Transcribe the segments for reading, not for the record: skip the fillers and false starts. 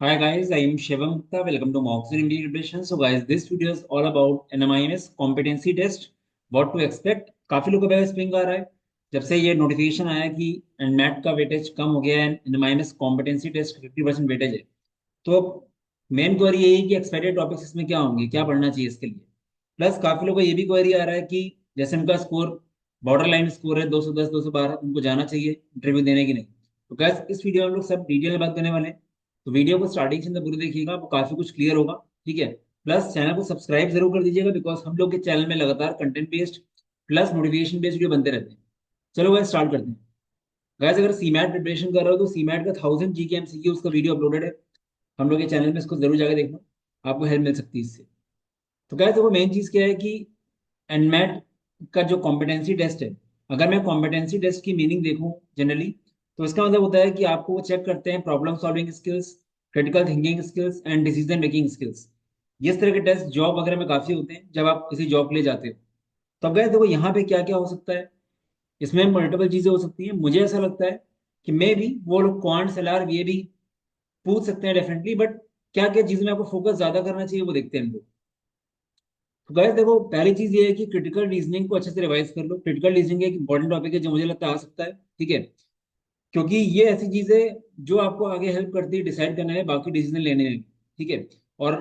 Hi guys, I am Shivam Gupta. Welcome to Moxie MBA Preparation. So guys, this video is all about NMIMS competency test. What to expect? काफी लोगों को स्पिंग आ रहा है जब से ये नोटिफिकेशन आया कि एनमैट का वेटेज कम हो गया है, एनएमआईएमएस कॉम्पिटेंसी टेस्ट 50% वेटेज है। तो मेन क्वेरी यही है कि एक्सपेक्टेड टॉपिक्स इसमें क्या होंगे, क्या पढ़ना चाहिए इसके लिए। प्लस काफी लोगों को ये भी क्वेरी आ रहा है कि जैसे उनका स्कोर बॉर्डर लाइन स्कोर है 210 212, उनको जाना चाहिए इंटरव्यू देने की नहीं। तो गैस इस वीडियो में हम लोग सब डिटेल में बात करने वाले हैं। तो वीडियो को स्टार्टिंग से अंदर पूरी देखिएगा, आपको काफी कुछ क्लियर होगा। ठीक है। प्लस चैनल को सब्सक्राइब जरूर कर दीजिएगा, बिकॉज हम लोग के चैनल में लगातार content based plus notification based video बनते रहते हैं। चलो गैस स्टार्ट करते हैं। गैस अगर सीमैट प्रिपरेशन कर रहे हो तो सीमैट का 1000 GK MCQ उसका वीडियो अपलोडेड है हम लोग के चैनल में, इसको जरूर जाकर देखना, आपको हेल्प मिल सकती है इससे। तो गैस देखो मेन चीज क्या है कि एनमैट का जो कॉम्पिटेंसी टेस्ट है, अगर मैं कॉम्पिटेंसी टेस्ट की मीनिंग देखूं जनरली, तो इसका मतलब होता है कि आपको वो चेक करते हैं problem solving skills, critical thinking skills and decision making skills. इस तरह के टेस्ट जॉब वगैरह में काफी होते हैं जब आप किसी जॉब के लिए जाते हो। तो अब गैस देखो यहाँ पे क्या क्या हो सकता है, इसमें मल्टीपल चीजें हो सकती हैं। मुझे ऐसा लगता है कि मे भी वो लोग क्वांट सेलार ये भी पूछ सकते हैं डेफिनेटली, बट क्या क्या चीज में आपको फोकस ज्यादा करना चाहिए वो देखते हैं हम लोग। तो गाइस देखो पहली चीज ये है कि क्रिटिकल रीजनिंग को अच्छे से रिवाइज कर लो। क्रिटिकल रीजनिंग एक इंपॉर्टेंट टॉपिक है जो मुझे लगता है आ सकता है। ठीक है। क्योंकि ये ऐसी चीज है जो आपको आगे हेल्प करती है डिसाइड करने में, बाकी डिसीजन लेने में। ठीक है। और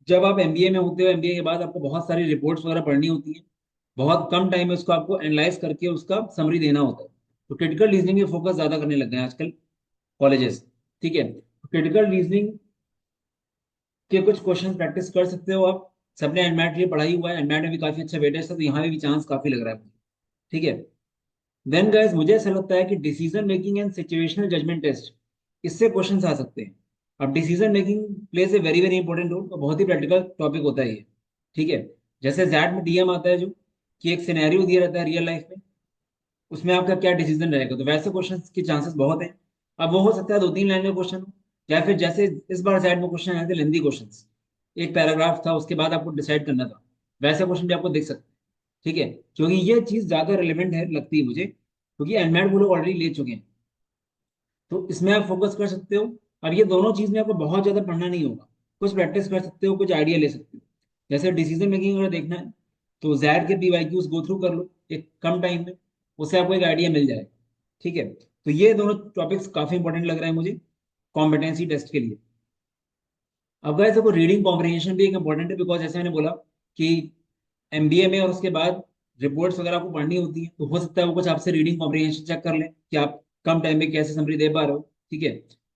जब आप एमबीए में होते हो, एमबीए के बाद आपको बहुत सारी रिपोर्ट्स वगैरह पढ़नी होती हैं। बहुत कम टाइम में उसको आपको एनालाइज करके उसका समरी देना होता है। तो क्रिटिकल रीजनिंग पे फोकस ज्यादा करने लग गए हैं आजकल कॉलेजेस। ठीक है। क्रिटिकल रीजनिंग के कुछ क्वेश्चन प्रैक्टिस कर सकते हो आप। सबने एनमैट के लिए पढ़ाई हुआ है, एनमैट में भी काफी अच्छा वेटेज था, तो यहाँ पे भी चांस काफी लग रहा है मुझे। ठीक है। देन गाइस मुझे ऐसा लगता है कि decision making and situational judgement test, इससे क्वेश्चंस आ सकते हैं। अब decision making plays a very very important role, और बहुत ही प्रैक्टिकल टॉपिक होता है ये। ठीक है। जैसे जैट में डीएम आता है जो कि एक सिनेरियो दिया रहता है रियल लाइफ में, उसमें आपका क्या डिसीजन रहेगा, तो वैसे क्वेश्चन के चांसेस बहुत हैं। अब वो हो सकता है 2-3 लाइन में क्वेश्चन हो, या फिर जैसे इस बार साइड में क्वेश्चन आए थे लेंदी क्वेश्चन, एक पैराग्राफ था उसके बाद आपको डिसाइड करना था, वैसे क्वेश्चन भी आपको देख सकते हैं। ठीक है। क्योंकि ये चीज ज्यादा रिलेवेंट है लगती है मुझे, क्योंकि एनमैट वो लोग ऑलरेडी ले चुके हैं। तो इसमें आप फोकस कर सकते हो। अब ये दोनों चीज में आपको बहुत ज्यादा पढ़ना नहीं होगा, कुछ प्रैक्टिस कर सकते हो, कुछ आइडिया ले सकते हो। जैसे डिसीजन मेकिंग अगर देखना है तो जैड के पीवाईक्यूज गो थ्रू कर लो एक कम टाइम में, उससे आपको एक आइडिया मिल जाएगा। ठीक है। तो ये दोनों टॉपिक्स काफी इंपॉर्टेंट लग रहे हैं मुझे कॉम्पिटेंसी टेस्ट के लिए। अब गाइस देखो रीडिंग कॉम्प्रिहेंशन भी एक इंपॉर्टेंट है, बिकॉज जैसे मैंने बोला कि एमबीए में और उसके बाद रिपोर्ट्स वगैरह आपको पढ़नी होती है, तो हो सकता है वो कुछ आपसे रीडिंग कॉम्प्रिहेंशन चेक कर लें कि आप कम टाइम में कैसे समरी दे पा रहे हो। ठीक है।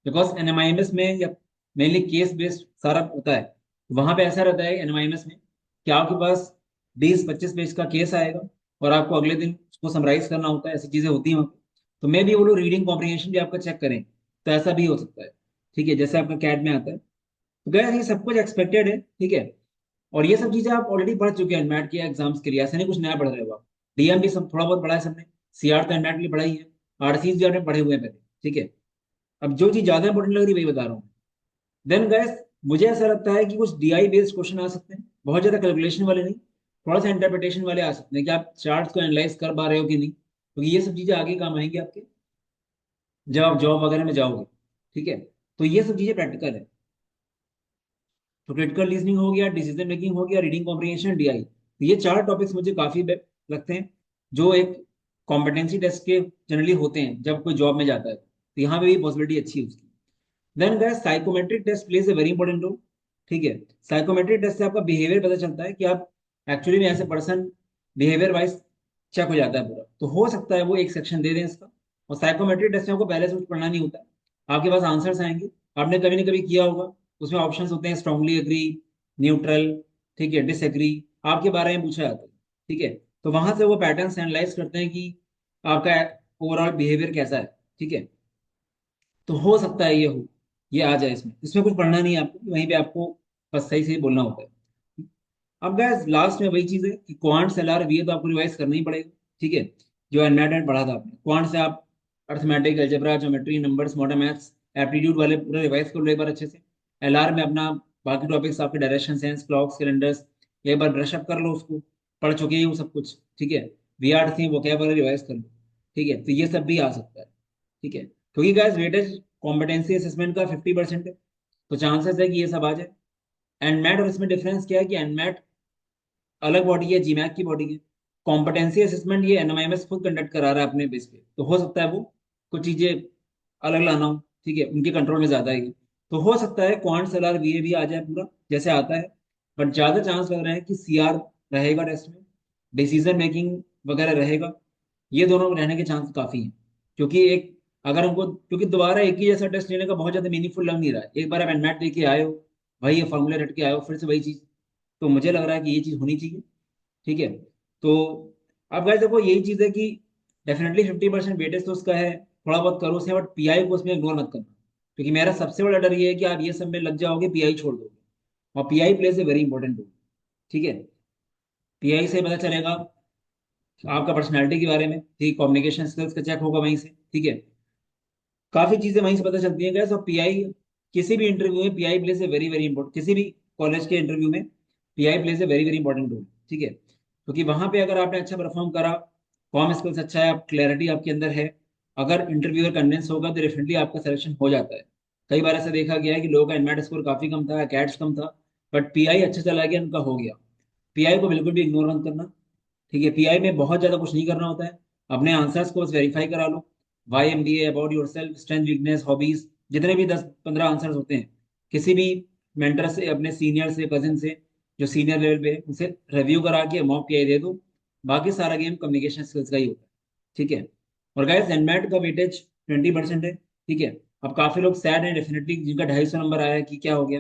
बिकॉज एनएमआईएमएस में या मेनली केस बेस्ड सारा होता है, वहां पे ऐसा रहता है एनएमआईएमएस में कि आपके पास 20-25 पेज का केस आएगा और आपको अगले दिन उसको समराइज करना होता है, ऐसी चीजें होती हैं वहाँ पे। तो मे भी वो लोग रीडिंग कॉम्प्रिहेंशन भी आपका चेक करें, तो ऐसा भी हो सकता है। ठीक है, जैसे आपका कैट में आता है। तो गैस ये सब कुछ एक्सपेक्टेड है। ठीक है। और ये सब चीजें आप ऑलरेडी पढ़ चुके हैं एनमैट के एग्जाम्स के लिए, ऐसा नहीं कुछ नया पढ़ रहे हो आप। डीएम भी सब थोड़ा बहुत पढ़ा है सबने, सीआर तो एनमैट के लिए पढ़ाई है, आरसीज भी आपने पढ़े हुए हैं पहले। ठीक है। अब जो चीज ज्यादा इंपॉर्टेंट लग रही है वही बता रहा हूँ। देन गैस मुझे ऐसा लगता है कि कुछ डीआई बेस्ड क्वेश्चन आ सकते हैं, बहुत ज्यादा कैलकुलेशन वाले नहीं, थोड़ा सा इंटरप्रिटेशन वाले आ सकते हैं कि आप चार्ट्स को एनालाइज कर पा रहे हो कि नहीं, क्योंकि ये सब चीजें आगे काम आएंगी आपके जब आप जॉब वगैरह में जाओगे। ठीक है। तो ये सब चीजें प्रैक्टिकल है। तो क्रिटिकल रीजनिंग हो गया, डिसीजन मेकिंग हो गया, रीडिंग कॉम्प्रिहेंशन, डीआई, तो ये चार टॉपिक्स मुझे काफी लगते हैं जो एक कॉम्पिटेंसी टेस्ट के जनरली होते हैं जब कोई जॉब में जाता है, तो यहाँ पे भी पॉसिबिलिटी अच्छी है उसकी। Then guys psychometric test plays a very important role. ठीक है। साइकोमेट्रिक टेस्ट से आपका बिहेवियर पता चलता है कि आप एक्चुअली में ऐसे पर्सन बिहेवियर वाइज चेक हो जाता है पूरा, तो हो सकता है वो एक सेक्शन दे दें इसका। और साइकोमेट्रिक टेस्ट में आपको पहले से कुछ पढ़ना नहीं होता है, आपके पास आंसर्स आएंगे, आपने कभी ना कभी किया होगा। उसमें ऑप्शंस होते हैं स्ट्रांगली एग्री, न्यूट्रल, ठीक है, डिसएग्री, आपके बारे में पूछा जाता है। ठीक है। तो वहां से वो पैटर्न्स एनालाइज करते हैं कि आपका ओवरऑल बिहेवियर कैसा है। ठीक है। तो हो सकता है ये आ जाए इसमें, इसमें कुछ पढ़ना नहीं है आपको, वहीं पे आपको बस सही सही बोलना होता है। अब गैस लास्ट में वही चीज है कि क्वांट एलआर वी तो आपको रिवाइज करना ही पड़ेगा। ठीक है। जो एनमेट पढ़ा था आपने, क्वांट से आप arithmetic, algebra, geometry, numbers, modern maths, aptitude वाले पूरा रिवाइज कर लो एक बार अच्छे से। एलआर में अपना बाकी टॉपिक्स आपके डायरेक्शन सेंस, क्लॉक्स, कैलेंडर्स, एक बार ब्रश अप कर लो उसको, पढ़ चुके ही वो सब कुछ। ठीक है। वी आर थी वो क्या रिवाइज कर लो। ठीक है। तो ये सब भी आ सकता है। ठीक है। क्योंकि गाइस वेटेज कॉम्पिटेंसी असेसमेंट का 50% है, तो चांसेस है कि ये सब आ जाए। एनमैट और इसमें डिफरेंस क्या है कि एनमैट अलग बॉडी है, जीमैट की बॉडी है। कॉम्पिटेंसी असेसमेंट ये एनएमआईएमएस खुद कंडक्ट करा रहा है अपने बेस पे, तो हो सकता है वो कुछ चीजें अलग लाना हो, ठीक है, उनके कंट्रोल में ज्यादा है ये। तो हो सकता है क्वांट सेलर वीए भी आ जाए पूरा जैसे आता है, बट ज्यादा चांस लग रहे हैं कि सीआर रहेगा टेस्ट में, डिसीजन मेकिंग वगैरह रहेगा। ये दोनों रहने के चांस काफी हैं। क्योंकि एक अगर हमको, क्योंकि दोबारा एक ही जैसा टेस्ट लेने का बहुत ज्यादा मीनिंगफुल लग नहीं रहा है। एक बार आप एनमैट दे के आए हो, भाई ये फॉर्मूला रट के आए हो, फिर से वही चीज। तो मुझे लग रहा है कि ये चीज होनी चाहिए, ठीक है। तो अब गाइस देखो यही चीज है कि डेफिनेटली 50% वेटेज तो उसका है, थोड़ा बहुत करो उसमें, बट पीआई को उसमें इग्नोर मत करना। क्योंकि मेरा सबसे बड़ा डर ये है कि आप ये सब में लग जाओगे, पीआई छोड़ दोगे। और PI plays a very important role, ठीक है। पीआई से पता चलेगा आपका पर्सनैलिटी के बारे में, ठीक, कम्युनिकेशन स्किल्स का चेक होगा वहीं से, ठीक है। काफी चीजें वहीं से पता चलती हैं गैस। और पीआई किसी भी इंटरव्यू में PI plays a very very important, किसी भी कॉलेज के इंटरव्यू में PI plays a very very important role, ठीक है। क्योंकि वहां पे अगर आपने अच्छा परफॉर्म करा, कॉम स्किल्स अच्छा है, क्लैरिटी आपके अंदर है, अगर इंटरव्यूअर कन्विंस होगा तो डेफिनेटली आपका सिलेक्शन हो जाता है। कई बार ऐसा देखा गया है कि लोगों का एनमैट स्कोर काफी कम था, कैट्स कम था, बट पीआई अच्छा चला गया, उनका हो गया। पीआई को बिल्कुल भी इग्नोर मत करना, ठीक है। पीआई में बहुत ज्यादा कुछ नहीं करना होता है, अपने आंसर्स को बस वेरीफाई करा लो। Why M B A, about yourself, strength weakness hobbies, जितने भी 10-15 आंसर्स होते हैं, किसी भी मेंटर से, अपने सीनियर से, कजिन से, जो सीनियर लेवल पे है, उनसे रिव्यू करा के मॉक पीआई दे दो। बाकी सारा गेम कम्युनिकेशन स्किल्स का ही होता है, ठीक है। और गाइस एनमैट का वेटेज 20% है, ठीक है। अब काफी लोग सैड हैं डेफिनेटली जिनका 250 नंबर आया है कि क्या हो गया।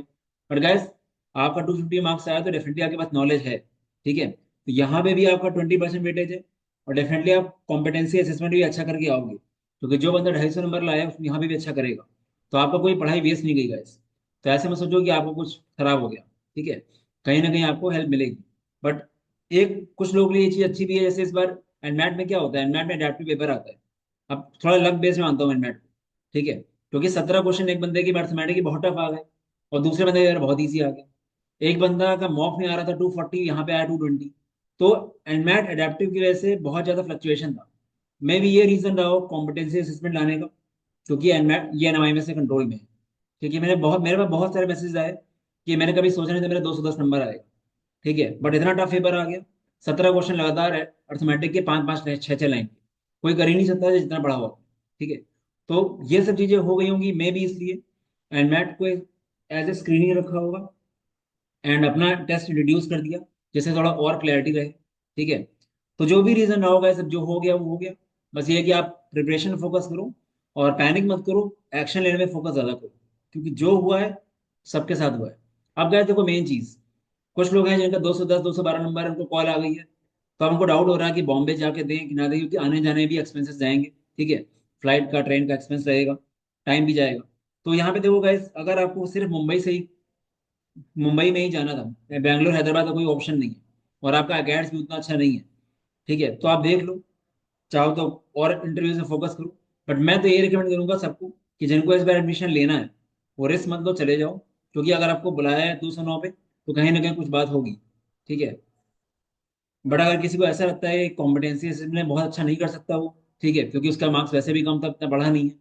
बट गाइस आपका 250 मार्क्स आया तो डेफिनेटली आपके पास नॉलेज है, ठीक है। तो यहाँ पे भी आपका 20% वेटेज है। और डेफिनेटली आप कॉम्पिटेंसी असेसमेंट भी अच्छा करके आओगे, क्योंकि जो बंदा 250 नंबर लाया है यहाँ पे भी अच्छा करेगा। तो आपका कोई पढ़ाई वेस्ट नहीं गई गाइस। तो ऐसे में सोचो कि आपको कुछ खराब हो गया, ठीक है, कहीं ना कहीं आपको हेल्प मिलेगी। बट एक कुछ लोगों के लिए ये चीज अच्छी भी है, जैसे इस बार एनमैट में क्या होता है, एनमैट में एडेप्टिव पेपर आता है। अब थोड़ा लक बेस में मानता हूँ एनमैट को, ठीक है। क्योंकि 17 क्वेश्चन एक बंदे की मैथमेटिक्स की बहुत टफ आ गए, और दूसरे बंदे का यार बहुत ईजी आ गया। एक बंदा का मॉक में आ रहा था 240, यहाँ पे आया 220। तो एनमैट एडेप्टिव की वजह से बहुत ज्यादा फ्लक्चुएशन था। मे भी ये रीजन रहा हो कॉम्पिटेंसी असेसमेंट लाने का, क्योंकि एनमैट ये एनएमआई में से कंट्रोल में है। क्योंकि मेरे पास बहुत सारे मैसेज आए कि मैंने कभी सोचा नहीं था मेरा 210 नंबर आएगा, ठीक है, बट इतना टफ पेपर आ गया। 17 क्वेश्चन लगातार है, अर्थमेटिक के 5-5 6-6 लाइन, कोई कर ही नहीं सकता जितना पढ़ा हुआ, ठीक है। तो ये सब चीजें हो गई होंगी मे भी इसलिए एनमैट को एज ए स्क्रीनिंग रखा होगा, एंड अपना टेस्ट रिड्यूस कर दिया जिससे थोड़ा और क्लैरिटी रहे, ठीक है। तो जो भी रीजन रहा होगा, ये सब जो हो गया वो हो गया। बस ये है कि आप प्रिपरेशन फोकस करो, और पैनिक मत करो, एक्शन लेने में फोकस ज्यादा करो, क्योंकि जो हुआ है सबके साथ हुआ है। अब गए देखो मेन चीज, कुछ लोग हैं जिनका 210 212 नंबर है, उनको कॉल आ गई है, तो अब उनको डाउट हो रहा है कि बॉम्बे जाके दें कि ना दें, क्योंकि आने जाने भी एक्सपेंसेस जाएंगे, ठीक है। फ्लाइट का, ट्रेन का एक्सपेंस रहेगा, टाइम भी जाएगा। तो यहाँ पे देखो गाइस, अगर आपको सिर्फ मुंबई से ही, मुंबई में ही जाना था, बैंगलोर हैदराबाद का कोई ऑप्शन नहीं है, और आपका अकेड्स भी उतना अच्छा नहीं है, ठीक है, तो आप देख लो, चाहो तो और इंटरव्यू से फोकस करो। बट मैं तो ये रिकमेंड करूंगा सबको कि जिनको इस बार एडमिशन लेना है वो रिस्क मत लो, चले जाओ। क्योंकि अगर आपको बुलाया है 209 पे, तो कहीं ना कहीं कुछ बात होगी, ठीक है। बट अगर किसी को ऐसा लगता है कॉम्पिटेंसी में बहुत अच्छा नहीं कर सकता वो, ठीक है, क्योंकि उसका मार्क्स वैसे भी कम था, इतना बढ़ा नहीं है,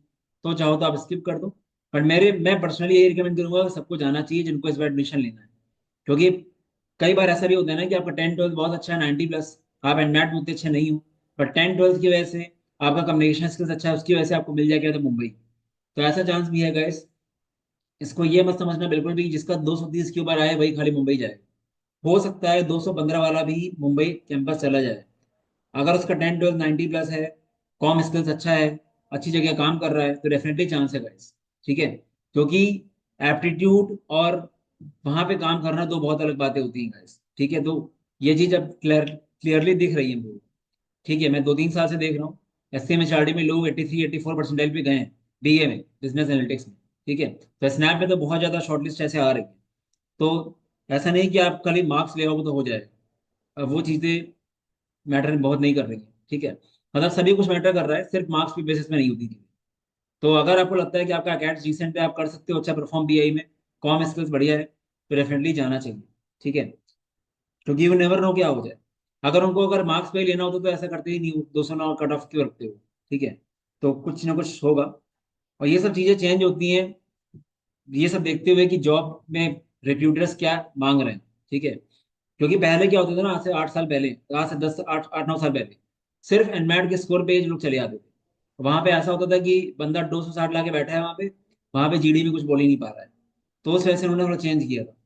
तो चाहो तो आप स्किप कर दो। बट मैं पर्सनली यही रिकमेंड करूंगा कि सबको जाना चाहिए जिनको इस बार एडमिशन लेना है। क्योंकि कई बार ऐसा भी होता है ना कि आपका 10 12 बहुत अच्छा है, 90+, आप एनमैट में उतने अच्छे नहीं हो, बट 10 12 की वजह से आपका कम्युनिकेशन स्किल्स अच्छा है, उसकी वजह से आपको मिल जाएगा तो मुंबई। तो ऐसा चांस भी है गाइस। इसको ये मत समझना बिल्कुल भी जिसका 230 के ऊपर आए वही खाली मुंबई जाए। हो सकता है 215 वाला भी मुंबई कैंपस चला जाए, अगर उसका 10 12 90+ है, कॉम स्किल्स अच्छा है, अच्छी जगह काम कर रहा है, तो डेफिनेटली चांस है गाइस, ठीक है। क्योंकि एप्टीट्यूड और वहां पे काम करना दो बहुत अलग बातें होती हैं गाइस, ठीक है। तो ये चीज अब क्लियरली दिख रही है मुझे, ठीक है। मैं 2-3 साल से देख रहा हूँ एस सी में चार्डी में लोग 83 84% पे गए हैं, बीए में, बिजनेस एनालिटिक्स में, ठीक है। तो स्नैप में तो बहुत ज्यादा शॉर्टलिस्ट ऐसे आ रही है। तो ऐसा नहीं कि आप खाली मार्क्स ले आओगे तो हो जाएगा, अब वो चीजें मैटर बहुत नहीं कर रही है, ठीक है। मतलब सभी कुछ मैटर कर रहा है, सिर्फ मार्क्स की बेसिस में नहीं होती थी। तो अगर आपको लगता है कि आपका अकेडमी डिसेंट है, आप कर सकते हो अच्छा परफॉर्म बीआई में, कॉम स्किल्स बढ़िया है, तो डेफिनेटली जाना चाहिए, ठीक है। क्योंकि यू नेवर नो क्या हो जाए। अगर उनको अगर मार्क्स पे ही लेना होता तो ऐसा करते ही नहीं, 209 कट ऑफ क्यों रखते हो, ठीक है। तो कुछ ना कुछ होगा, और ये सब चीजें चेंज होती हैं ये सब देखते हुए कि जॉब में रिक्रूटर्स क्या मांग रहे हैं, ठीक है। क्योंकि पहले क्या होता था ना, आज से 8 साल पहले, आज से 10 8 8 9 साल पहले, सिर्फ एनमैट के स्कोर पे ये लोग चले आते थे। वहां पे ऐसा होता था कि बंदा 260 ला के बैठा है वहां पे जीडी में कुछ बोल ही नहीं पा रहा है। तो उस वजह से उन्होंने थोड़ा चेंज किया था।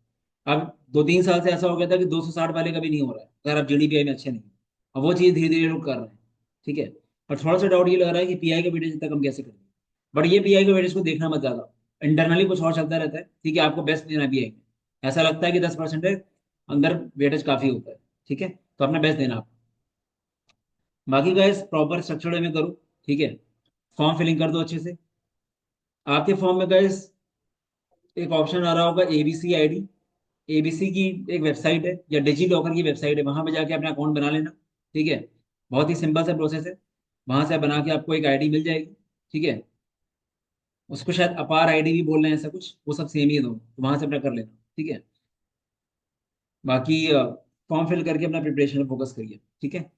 अब 2 3 साल से ऐसा हो गया था कि 260 वाले का भी नहीं हो रहा है अगर आप जीडीपीआई में अच्छे नहीं हो। अब वो चीज़ धीरे धीरे लोग कर रहे हैं, ठीक है। और थोड़ा सा डाउट ये लग रहा है कि पीआई का वेटेज इतना कम कैसे कर दिया। बट ये पीआई का वेटेज को देखना मत ज्यादा, इंटरनली कुछ और चलता रहता है, ठीक है। आपको बेस्ट देना है पीआई में, ऐसा लगता है कि 10% है, अंदर वेटेज काफी होता है, ठीक है। तो अपना बेस्ट देना आप। बाकी गाइस प्रॉपर स्ट्रक्चर्ड में करो, ठीक है। फॉर्म फिलिंग कर दो अच्छे से। आपके फॉर्म में गाइस एक ऑप्शन आ रहा होगा एबीसी आईडी। एबीसी की एक वेबसाइट है या डिजी लॉकर की वेबसाइट है, वहां पे जाके अपना अकाउंट बना लेना, ठीक है। बहुत ही सिंपल सा प्रोसेस है। वहां से बना के आपको एक आईडी मिल जाएगी, ठीक है। उसको शायद अपार आईडी भी बोल रहे हैं, ऐसा कुछ, वो सब सेम ही है दोनों, तो वहां से अपना कर लेना, ठीक है। बाकी फॉर्म फिल करके अपना प्रिपरेशन में फोकस करिए, ठीक है।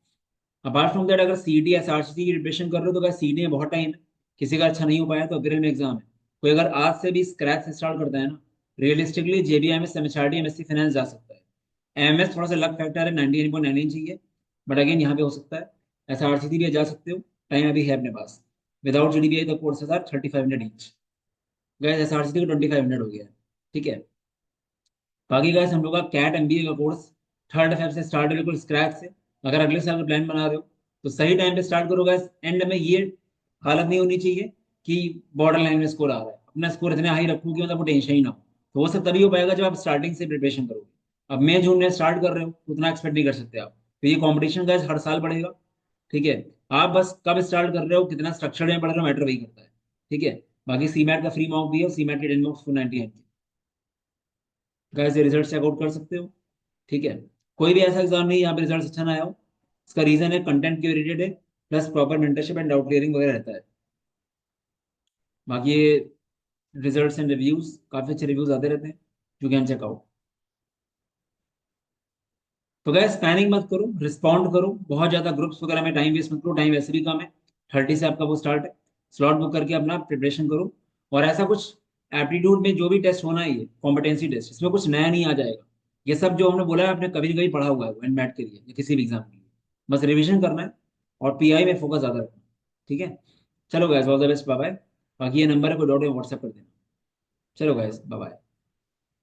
अपार्ट फ्रॉम दैट, अगर सीडी या एसआरसीटी की प्रिपरेशन कर रहे हो तो अगर सीडी में बहुत टाइम है, किसी का अच्छा नहीं हो पाया तो अप्रैल में एग्जाम है। कोई अगर आज से भी स्क्रैच से स्टार्ट करता है ना, realistically JBMS MHRD MSc finance जा सकता है। एमएस थोड़ा सा लक फैक्टर है, 99.99 चाहिए, बट अगेन यहाँ पे हो सकता है। एसआरसीटी भी जा सकते हो, टाइम अभी है अपने पास। Without GDBI the courses are 3500 each. गैस एसआरसीटी का 2500 हो गया है, ठीक है। बाकी गाइस हम लोग का कैट एमबीए का कोर्स 3rd फेब से स्टार्ट है, बिल्कुल स्क्रैच से। अगर अगले साल का प्लान बना रहे हो तो सही टाइम पे स्टार्ट करो गाइस। एंड में ये हालत नहीं होनी चाहिए कि बॉर्डर लाइन में स्कोर आ रहा है, अपना स्कोर इतने हाई रखो कि मतलब वो टेंशन ही ना हो। तो वो सब तभी हो पाएगा जब आप स्टार्टिंग से प्रिपरेशन करोगे। अब मई जून में स्टार्ट कर रहे हो तो उतना एक्सपेक्ट नहीं कर सकते आप, तो ये कॉम्पिटिशन गाइस हर साल बढ़ेगा, ठीक है। आप बस कब स्टार्ट कर रहे हो, कितना स्ट्रक्चर में पढ़ रहे हो, मैटर वही करता है, ठीक है। बाकी सीमैट का फ्री मॉक भी है, सीमैट के 10 मॉक्स 499 गाइस, ये रिजल्ट चेकआउट कर सकते हो, ठीक है। कोई भी ऐसा एग्जाम नहीं यहाँ पे रिजल्ट अच्छा ना आया हो। इसका रीजन है कंटेंट क्यूरेटेड है, plus proper mentorship and doubt clearing वगैरह रहता है। बाकी ये रिजल्ट्स एंड रिव्यूज, काफी अच्छे रिव्यूज आते रहते हैं, यू कैन चेक आउट। तो गैस पैनिक मत करो, रिस्पॉन्ड करो, बहुत ज्यादा ग्रुप्स वगैरह में टाइम वेस्ट मत करो, टाइम वैसे भी कम है। 30 से आपका वो स्टार्ट है। स्लॉट बुक करके अपना प्रिपरेशन करो। और ऐसा कुछ एप्टीट्यूड में जो भी टेस्ट होना है, ये कॉम्पिटेंसी टेस्ट, इसमें कुछ नया नहीं आ जाएगा। ये सब जो हमने बोला है आपने कभी कभी पढ़ा हुआ है एनमैट के लिए या किसी भी एग्जाम के लिए। बस रिविजन करना है और पीआई में फोकस ज्यादा रखना है, ठीक है। चलो guys, all the best, bye bye. बाकी ये नंबर है, कोई डाउट है व्हाट्सएप कर देना। चलो गैस, बाय बाय।